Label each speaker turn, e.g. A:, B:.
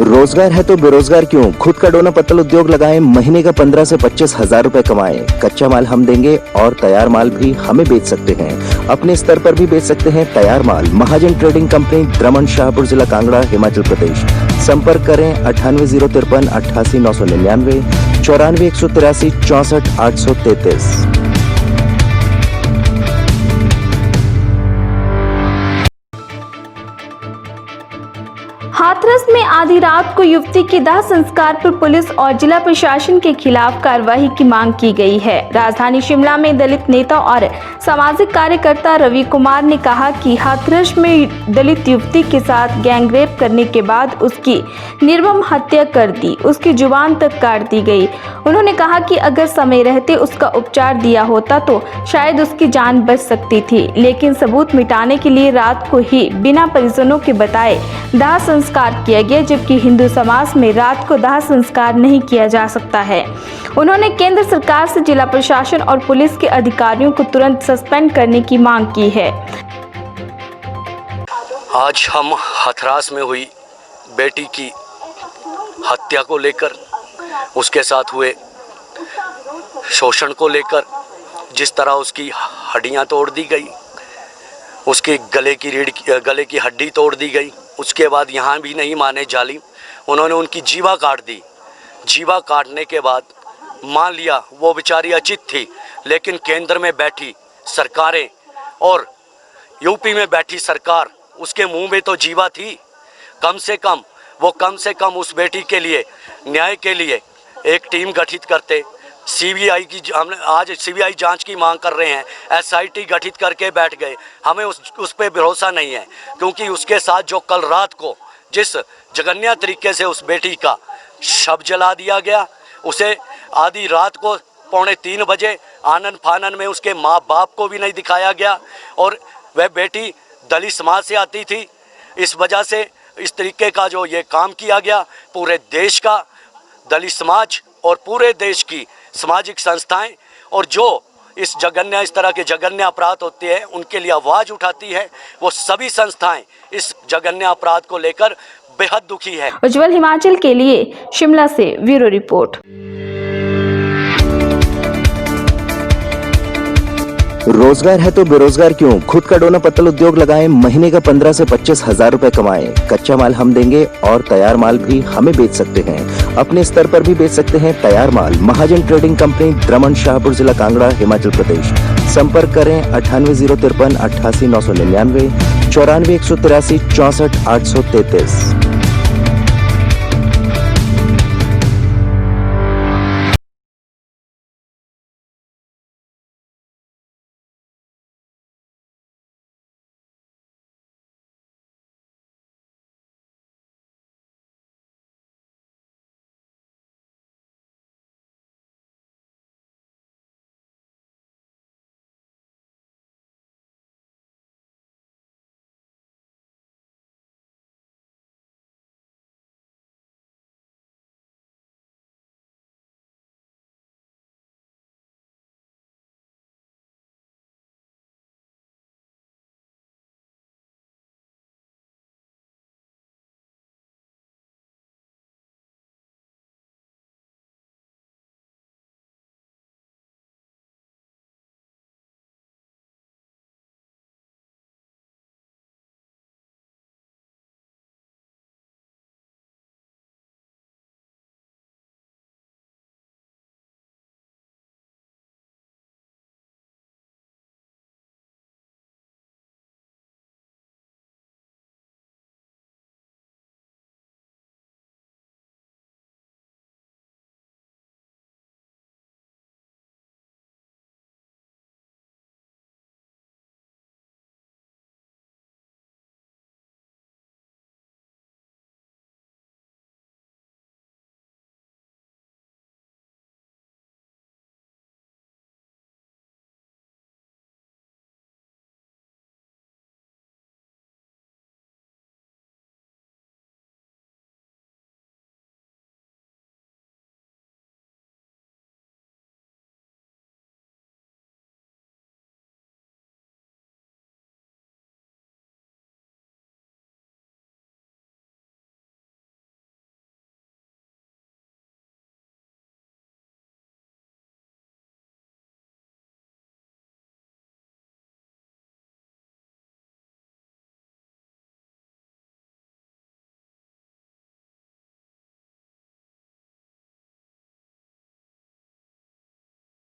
A: रोजगार है तो बेरोजगार क्यों? खुद का डोना पत्तल उद्योग लगाएं, महीने का 15 से 25 हजार रुपए कमाएं। कच्चा माल हम देंगे और तैयार माल भी हमें बेच सकते हैं। अपने स्तर पर भी बेच सकते हैं तैयार माल। महाजन ट्रेडिंग कंपनी, द्रमन, शाहपुर जिला, कांगड़ा, हिमाचल प्रदेश। संपर्क करें 9803 88 999, 94 183 64 833।
B: हाथरस में आधी रात को युवती के दाह संस्कार पर पुलिस और जिला प्रशासन के खिलाफ कार्रवाई की मांग की गई है। राजधानी शिमला में दलित नेता और सामाजिक कार्यकर्ता रवि कुमार ने कहा कि हाथरस में दलित युवती के साथ गैंगरेप करने के बाद उसकी निर्मम हत्या कर दी, उसकी जुबान तक काट दी गई। उन्होंने कहा कि अगर समय रहते उसका उपचार दिया होता तो शायद उसकी जान बच सकती थी, लेकिन सबूत मिटाने के लिए रात को ही बिना परिजनों के बताए दाह संस्कार किया गया, जबकि हिंदू समाज में रात को दाह संस्कार नहीं किया जा सकता है। उन्होंने केंद्र सरकार से जिला प्रशासन और पुलिस के अधिकारियों को तुरंत सस्पेंड करने की मांग की है।
C: आज हम हाथरस में हुई बेटी की हत्या को लेकर, उसके साथ हुए शोषण को लेकर, जिस तरह उसकी हड्डियां तोड़ दी गई, उसके गले की हड्डी तोड़ दी गई, उसके बाद यहाँ भी नहीं माने जालिम, उन्होंने उनकी जीवा काट दी। जीवा काटने के बाद मान लिया वो बेचारी अचित थी, लेकिन केंद्र में बैठी सरकारें और यूपी में बैठी सरकार, उसके मुंह में तो जीवा थी। कम से कम उस बेटी के लिए, न्याय के लिए एक टीम गठित करते। सीबीआई की हम आज सीबीआई जांच की मांग कर रहे हैं, एसआईटी गठित करके बैठ गए। हमें उस पे भरोसा नहीं है, क्योंकि उसके साथ जो कल रात को जिस जघन्य तरीके से उस बेटी का शव जला दिया गया, उसे आधी रात को 2:45 बजे आनन फानन में उसके माँ बाप को भी नहीं दिखाया गया, और वह बेटी दलित समाज से आती थी। इस वजह से इस तरीके का जो ये काम किया गया, पूरे देश का दलित समाज और पूरे देश की सामाजिक संस्थाएं और जो इस तरह के जघन्य अपराध होते हैं उनके लिए आवाज़ उठाती है, वो सभी संस्थाएं इस जघन्य अपराध को लेकर बेहद दुखी है।
B: उज्जवल हिमाचल के लिए शिमला से ब्यूरो रिपोर्ट।
A: रोजगार है तो बेरोजगार क्यों? खुद का डोना पत्तल उद्योग लगाएं, महीने का 15 से 25 हजार रुपए कमाएं। कच्चा माल हम देंगे और तैयार माल भी हमें बेच सकते हैं। अपने स्तर पर भी बेच सकते हैं तैयार माल। महाजन ट्रेडिंग कंपनी, द्रमन, शाहपुर जिला, कांगड़ा, हिमाचल प्रदेश। संपर्क करें 9803 88 999, 94 183 64 833।